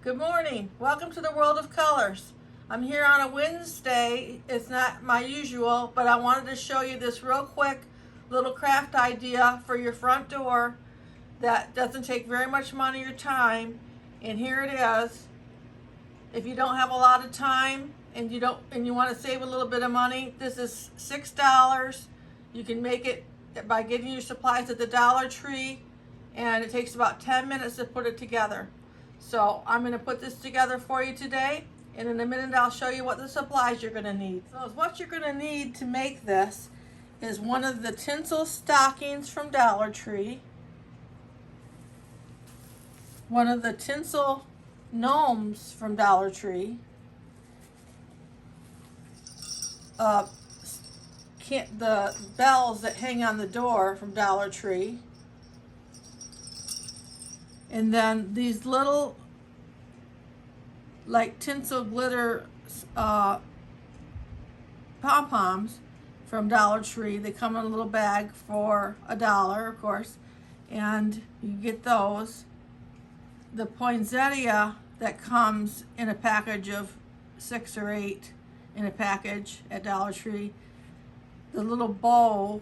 Good morning. Welcome to the world of colors. I'm here on a Wednesday. It's not my usual, but I wanted to show you this real quick little craft idea for your front door that doesn't take very much money or time. And here it is. If you don't have a lot of time and you want to save a little bit of money, this is $6. You can make it by getting your supplies at the Dollar Tree, and it takes about 10 minutes to put it together. So I'm going to put this together for you today, and in a minute I'll show you what the supplies you're going to need. So what you're going to need to make this is one of the tinsel stockings from Dollar Tree, one of the tinsel gnomes from Dollar Tree, the bells that hang on the door from Dollar Tree, and then these little like tinsel glitter pom-poms from Dollar Tree. They come in a little bag for $1, of course, and you get those. The poinsettia that comes in a package of 6 or 8 in a package at Dollar Tree. The little bow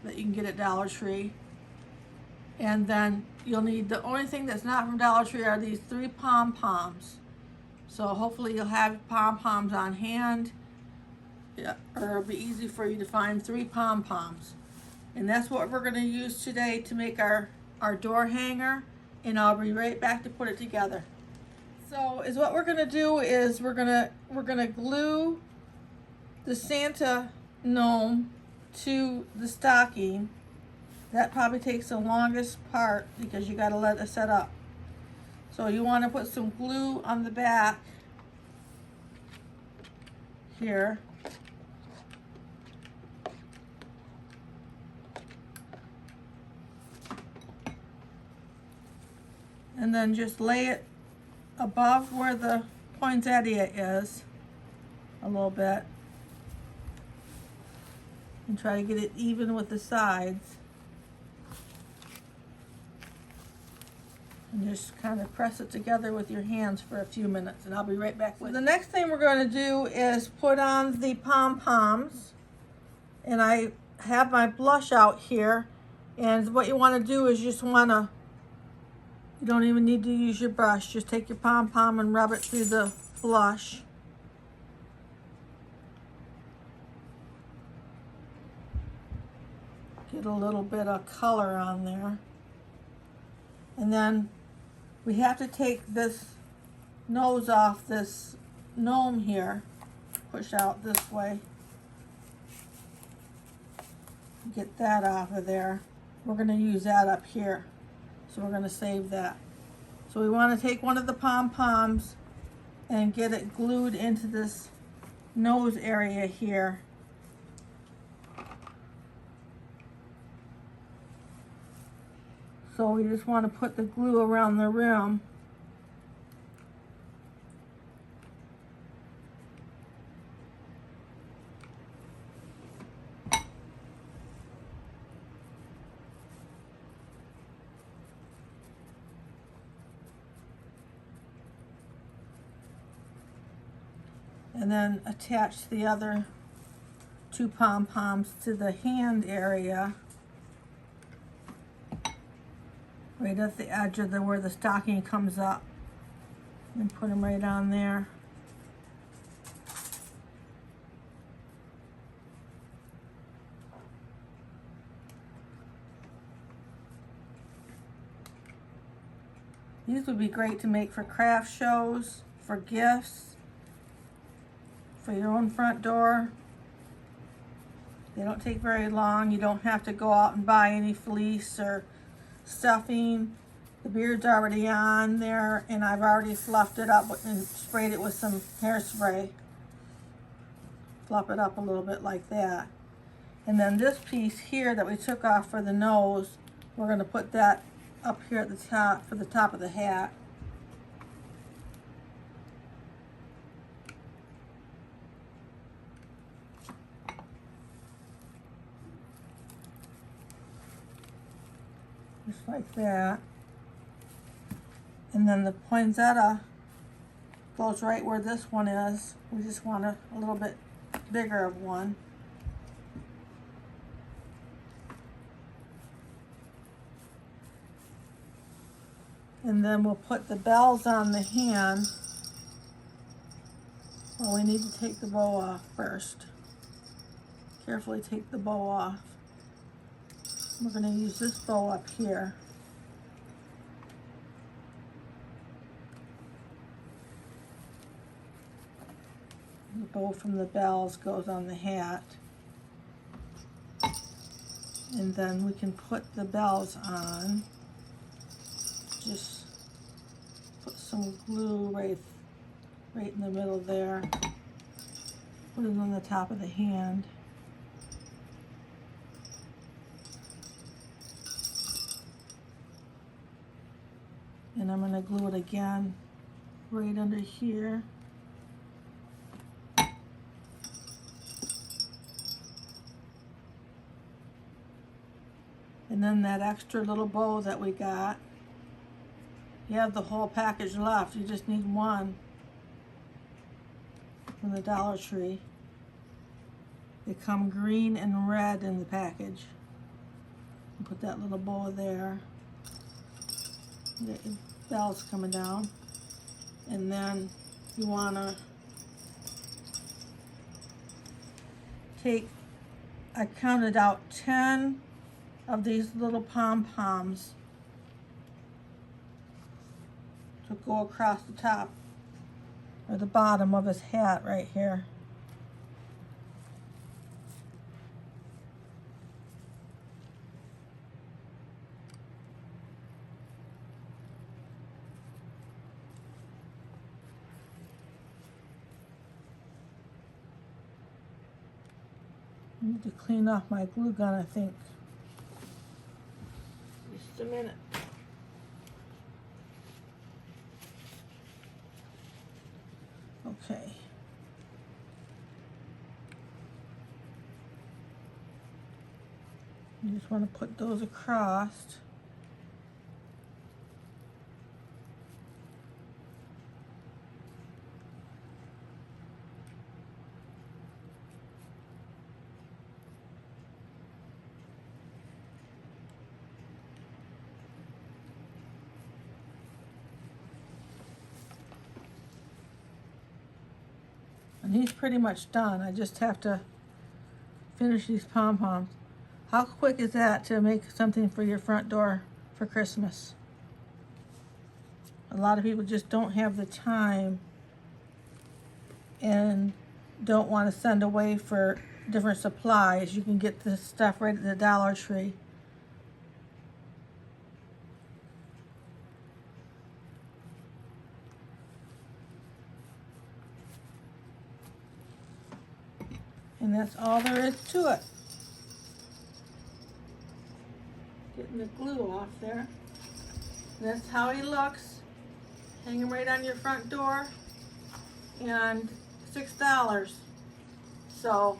that you can get at Dollar Tree. And then you'll need, the only thing that's not from Dollar Tree are these 3 pom-poms. So hopefully you'll have pom-poms on hand, or it'll be easy for you to find 3 pom-poms. And that's what we're going to use today to make our door hanger, and I'll be right back to put it together. So what we're going to do is we're going to glue the Santa gnome to the stocking. That probably takes the longest part because you got to let it set up. So you want to put some glue on the back here. And then just lay it above where the poinsettia is a little bit. And try to get it even with the sides. And just kind of press it together with your hands for a few minutes, and I'll be right back with you. The next thing we're going to do is put on the pom-poms. And I have my blush out here. And what you want to do is you don't even need to use your brush. Just take your pom-pom and rub it through the blush. Get a little bit of color on there. And then we have to take this nose off this gnome here. Push out this way. Get that off of there. We're going to use that up here. So we're going to save that. So we want to take one of the pom-poms and get it glued into this nose area here. So we just want to put the glue around the rim. And then attach the other 2 pom-poms to the hand area. Right at the edge of where the stocking comes up. And put them right on there. These would be great to make for craft shows, for gifts, for your own front door. They don't take very long. You don't have to go out and buy any fleece or stuffing. The beard's already on there, and I've already fluffed it up and sprayed it with some hairspray. Fluff it up a little bit like that. And then this piece here that we took off for the nose, we're going to put that up here at the top for the top of the hat. Just like that. And then the poinsettia goes right where this one is. We just want a little bit bigger of one. And then we'll put the bells on the hand. Well, we need to take the bow off first. Carefully take the bow off. We're going to use this bow up here. The bow from the bells goes on the hat. And then we can put the bells on. Just put some glue right in the middle there. Put it on the top of the hand. And I'm going to glue it again right under here. And then that extra little bow that we got, you have the whole package left. You just need one from the Dollar Tree. They come green and red in the package. Put that little bow there. You got your bells coming down. And then you want to take, I counted out 10 of these little pom-poms to go across the top or the bottom of his hat right here. I need to clean off my glue gun, I think. Just a minute. Okay. You just want to put those across. And he's pretty much done. I just have to finish these pom-poms. How quick is that to make something for your front door for Christmas? A lot of people just don't have the time and don't want to send away for different supplies. You can get this stuff right at the Dollar Tree. And that's all there is to it. Getting the glue off there. And that's how he looks. Hang him right on your front door. And $6. So,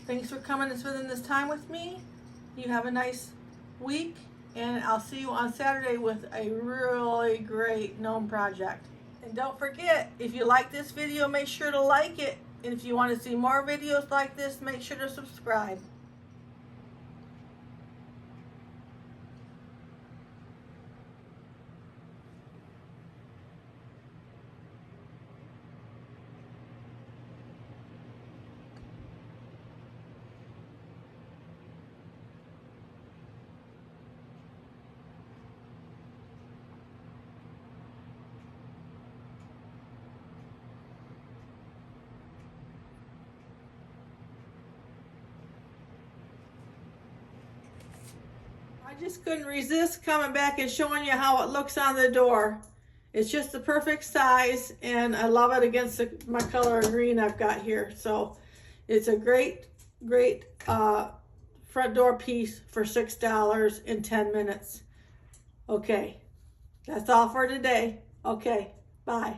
thanks for coming and spending this time with me. You have a nice week. And I'll see you on Saturday with a really great gnome project. And don't forget, if you like this video, make sure to like it. And if you want to see more videos like this, make sure to subscribe. I just couldn't resist coming back and showing you how it looks on the door. It's just the perfect size, and I love it against my color of green I've got here. So it's a great front door piece for $6 in 10 minutes. Okay, that's all for today. Okay, bye.